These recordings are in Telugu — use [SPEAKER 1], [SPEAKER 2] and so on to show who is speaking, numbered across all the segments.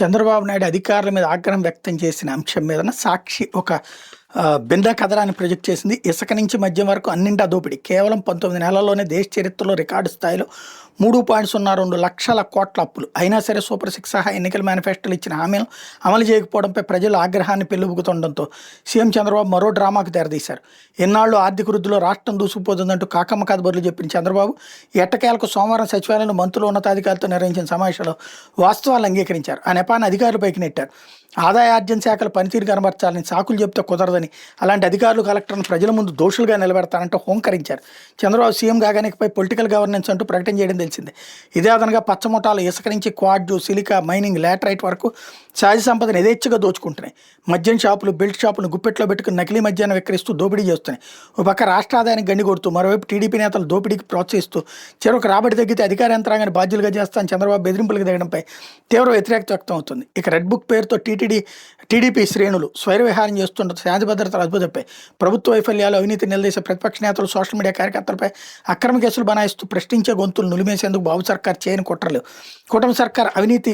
[SPEAKER 1] చంద్రబాబు నాయుడు అధికారుల మీద ఆగ్రహం వ్యక్తం చేసిన అంశం మీదన సాక్షి ఒక భిన్న కథనాన్ని ప్రొజెక్ట్ చేసింది. ఇసుక నుంచి మద్యం వరకు అన్నింటా దోపిడీ. కేవలం 19 నెలల్లోనే దేశ చరిత్రలో రికార్డు స్థాయిలో 3.02 లక్షల కోట్ల అప్పులు. అయినా సరే సూపర్ సిక్స్ సహా ఎన్నికల మేనిఫెస్టోలు ఇచ్చిన హామీలను అమలు చేయకపోవడంపై ప్రజలు ఆగ్రహాన్ని పెళ్లుబుకుతుండడంతో సీఎం చంద్రబాబు మరో డ్రామాకు తెరదీశారు. ఎన్నాళ్ళు ఆర్థిక వృద్ధిలో రాష్ట్రం దూసుకుపోతుందంటూ కాకమ్మ కథ బదులు చెప్పిన చంద్రబాబు ఎట్టకేలకు సోమవారం సచివాలయంలో మంత్రులు ఉన్నతాధికారులతో నిర్వహించిన సమావేశంలో వాస్తవాలు అంగీకరించారు. ఆ నెపాన్ని అధికారులపైకి నెట్టారు. ఆదాయార్జన శాఖల పనితీరు కనబర్చాలని సాకులు చెప్తే కుదరదని, అలాంటి అధికారులు కలెక్టర్ను ప్రజల ముందు దోషులుగా నిలబెడతానంటూ హోంకరించారు. చంద్రబాబు సీఎం కాగానే ఇకపై పొలిటికల్ గవర్నెన్స్ అంటూ ప్రకటన చేయడం తెలిసిందే. ఇదే అదనంగా పచ్చముఠాలు ఇసుక నుంచి క్వాడ్జు, సిలికా, మైనింగ్, లాటరైట్ వరకు సహజ సంపదను యథేచ్ఛగా దోచుకుంటున్నాయి. మద్యం షాపులు, బెల్ట్ షాపులను గుప్పెట్లో పెట్టుకుని నకిలీ మద్యాన్ని విక్రయిస్తూ దోపిడీ చేస్తున్నాయి. ఒక పక్క రాష్ట్ర ఆదాయానికి గండి కొడుతూ, మరోవైపు టీడీపీ నేతలు దోపిడీకి ప్రోత్సహిస్తూ చివరికి రాబడి తగ్గితే అధికార యంత్రాంగాన్ని బాధ్యులుగా చేస్తానని చంద్రబాబు బెదిరింపులకు దిగడంపై తీవ్ర వ్యతిరేకత వ్యక్తం అవుతుంది. ఇక రెడ్ బుక్ పేరుతో టీడీపీ శ్రేణులు స్వైర విహారం చేస్తుంటే శాంతి భద్రతలు అద్భుతపై ప్రభుత్వ వైఫల్యాలు, అవినీతి నిలదీసే ప్రతిపక్ష నేతలు, సోషల్ మీడియా కార్యకర్తలపై అక్రమ కేసులు బనాయిస్తూ ప్రశ్నించే గొంతులు నులిమేసేందుకు బాబు సర్కార్ చేయని కుట్రలు. కూటమి సర్కార్ అవినీతి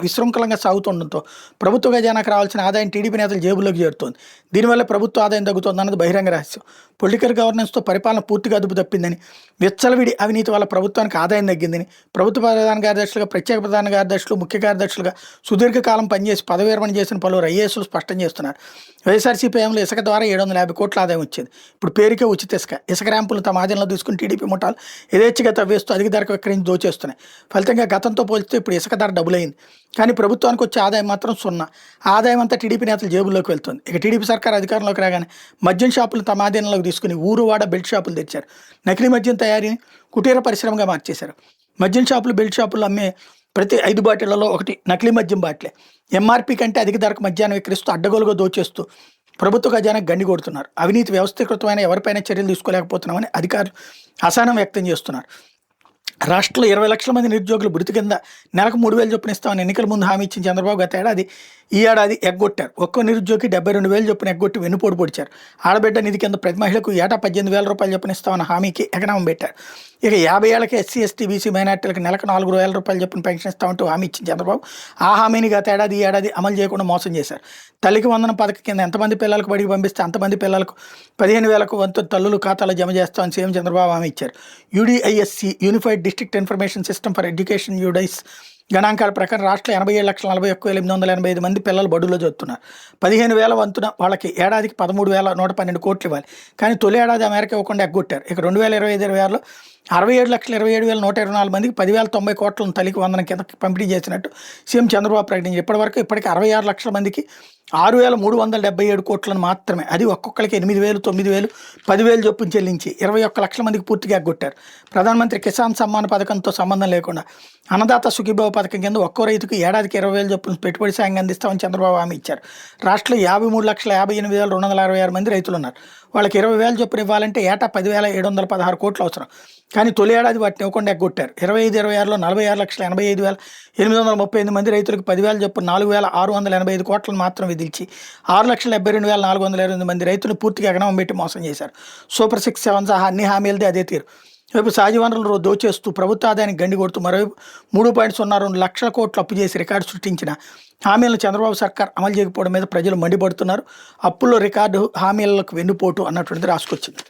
[SPEAKER 1] విశృంఖలంగా సాగుతుండడంతో ప్రభుత్వ ఖజానాకు రావాల్సిన ఆదాయం టీడీపీ నేతల జేబుల్లోకి చేరుతోంది. దీనివల్ల ప్రభుత్వ ఆదాయం తగ్గుతోందన్నది బహిరంగ రహస్యం. పొలిటికల్ గవర్నెన్స్తో పరిపాలన పూర్తిగా అదుపు తప్పిందని, విచ్చలవిడి అవినీతి వల్ల ప్రభుత్వానికి ఆదాయం తగ్గిందని ప్రభుత్వ ప్రధాన కార్యదర్శులుగా, ప్రత్యేక ప్రధాన కార్యదర్శులు, ముఖ్య కార్యదర్శులుగా సుదీర్ఘకాలం పనిచేసి పదవి విరమణ చేసిన పలువురు ఐఏఎస్లు స్పష్టం చేస్తున్నారు. వైఎస్ఆర్సీపీ హయాంలో ఇసుక ద్వారా 750 కోట్ల ఆదాయం వచ్చేది. ఇప్పుడు పేరుకే ఉచిత ఇసుక ర్యాంపులు తమ ఆధీనంలో తీసుకుని టీడీపీ ముఠాలు యథేచ్ఛగా తవ్వేస్తూ అధిక ధరకు విక్రయించి దోచేస్తున్నాయి. ఫలితంగా గతంతో పోల్చితే ఇప్పుడు ఇసుక ధర డబుల్ అయింది. కానీ ప్రభుత్వానికి వచ్చే ఆదాయం మాత్రం సున్నా. ఆదాయం అంతా టీడీపీ నేతల జేబుల్లోకి వెళ్తుంది. ఇక టీడీపీ సర్కార్ అధికారంలోకి రాగానే మద్యం షాపులు తమ ఆధీనంలోకి తీసుకుని ఊరు వాడ బెల్ట్ షాపులు తెచ్చారు. నకిలీ మద్యం తయారీని కుటీర పరిశ్రమగా మార్చేశారు. మద్యం షాపులు, బెల్ట్ షాపులు అమ్మే ప్రతి 5 బాటిళ్లలో ఒకటి నకిలీ మద్యం బాటిలే. ఎంఆర్పీ కంటే అధిక ధరకు మద్యాన్ని విక్రయిస్తూ అడ్డగోలుగా దోచేస్తూ ప్రభుత్వ ఖజానాకు గండి కొడుతున్నారు. అవినీతి వ్యవస్థీకృతమైన ఎవరిపైన చర్యలు తీసుకోలేకపోతున్నామని అధికారులు అసహనం వ్యక్తం చేస్తున్నారు. రాష్ట్రంలో 20 లక్షల మంది నిరుద్యోగులు మృతి కింద నెలకు 3,000 చొప్పున ఇస్తామని ఎన్నికల ముందు హామీ ఇచ్చిన చంద్రబాబు ఈ ఏడాది ఎగ్గొట్టారు. ఒక్కో నిరుద్యోగికి 72,000 చొప్పున ఎగ్గొట్టి వెన్నుపోటు పొడిచారు. ఆడబిడ్డ నిధి కింద ప్రతి మహిళకు ఏటా 18,000 రూపాయలు చొప్పున ఇస్తామన్న హామీకి ఎగనామం పెట్టారు. ఇక 50 ఏళ్లకి ఎస్సీ, ఎస్టీ, బీసీ మైనార్టీలకు నెలకు 4,000 రూపాయలు చొప్పున పెన్షన్ ఇస్తామంటూ హామీ ఇచ్చిన చంద్రబాబు ఆ హామీని ఈ ఏడాది అమలు చేయకుండా మోసం చేశారు. తల్లికి వందనం పథకం కింద ఎంతమంది పిల్లలకు బడికి పంపిస్తే అంతమంది పిల్లలకు 15,000 వంతు తల్లులు ఖాతాలో జమ చేస్తామని సీఎం చంద్రబాబు హామీ ఇచ్చారు. UDISC, unified district information system for education, UDISE గణాంకాల ప్రకారం రాష్ట్రంలో 87,41,885 మంది పిల్లలు బడుల్లో చదువుతున్నారు. 15,000 వంతున వాళ్ళకి ఏడాదికి 13,112 కోట్లు ఇవ్వాలి. కానీ తొలి ఏడాది అమెరికా ఇవ్వకుండా ఎగ్గొట్టారు. ఇక 2025-26లో 67,27,124 మందికి 10,090 కోట్లను తల్లికి వందనం కింద పంపిణీ చేసినట్టు సీఎం చంద్రబాబు ప్రకటించారు. ఇప్పటికి 66 లక్షల మందికి 6,377 కోట్లను మాత్రమే, అది ఒక్కొక్కరికి 8,000, 9,000, 10,000 చొప్పున చెల్లించి 21 లక్షల మందికి పూర్తిగా ఎగ్గొట్టారు. ప్రధానమంత్రి కిసాన్ సమ్మాన్ పథకంతో సంబంధం లేకుండా అన్నదాత సుఖీభావ పథకం కింద ఒక్కో రైతుకు ఏడాదికి 20,000 చొప్పున పెట్టుబడి సాయం అందిస్తామని చంద్రబాబు హామీ ఇచ్చారు. రాష్ట్రంలో 53,58,266 మంది రైతులు ఉన్నారు. వాళ్ళకి 20,000 చొప్పున ఇవ్వాలంటే ఏటా 10,716 కోట్లు అవసరం. కానీ తొలి ఏడాది వాటిని ఇవ్వకుండా ఎగ్గొట్టారు. 25-26లో 46,85,838 మంది రైతులకు 10,000 చొప్పున 4,685 కోట్లను మాత్రం విధించి 6,72,428 మంది రైతులు పూర్తిగా ఎగనామం పెట్టి మోసం చేశారు. సూపర్ 6, 7 సహా అన్ని హామీలదే అదే తీరు. వైపు సహజ వనరులు దోచేస్తూ ప్రభుత్వ ఆదాయానికి గండి కొడుతూ మరోవైపు 3.02 లక్షల కోట్లు అప్పు చేసి రికార్డు సృష్టించిన హామీలను చంద్రబాబు సర్కార్ అమలు చేయకపోవడం మీద ప్రజలు మండిపడుతున్నారు. అప్పుల్లో రికార్డు, హామీలకు వెన్నుపోటు అన్నటువంటిది రాసుకొచ్చింది.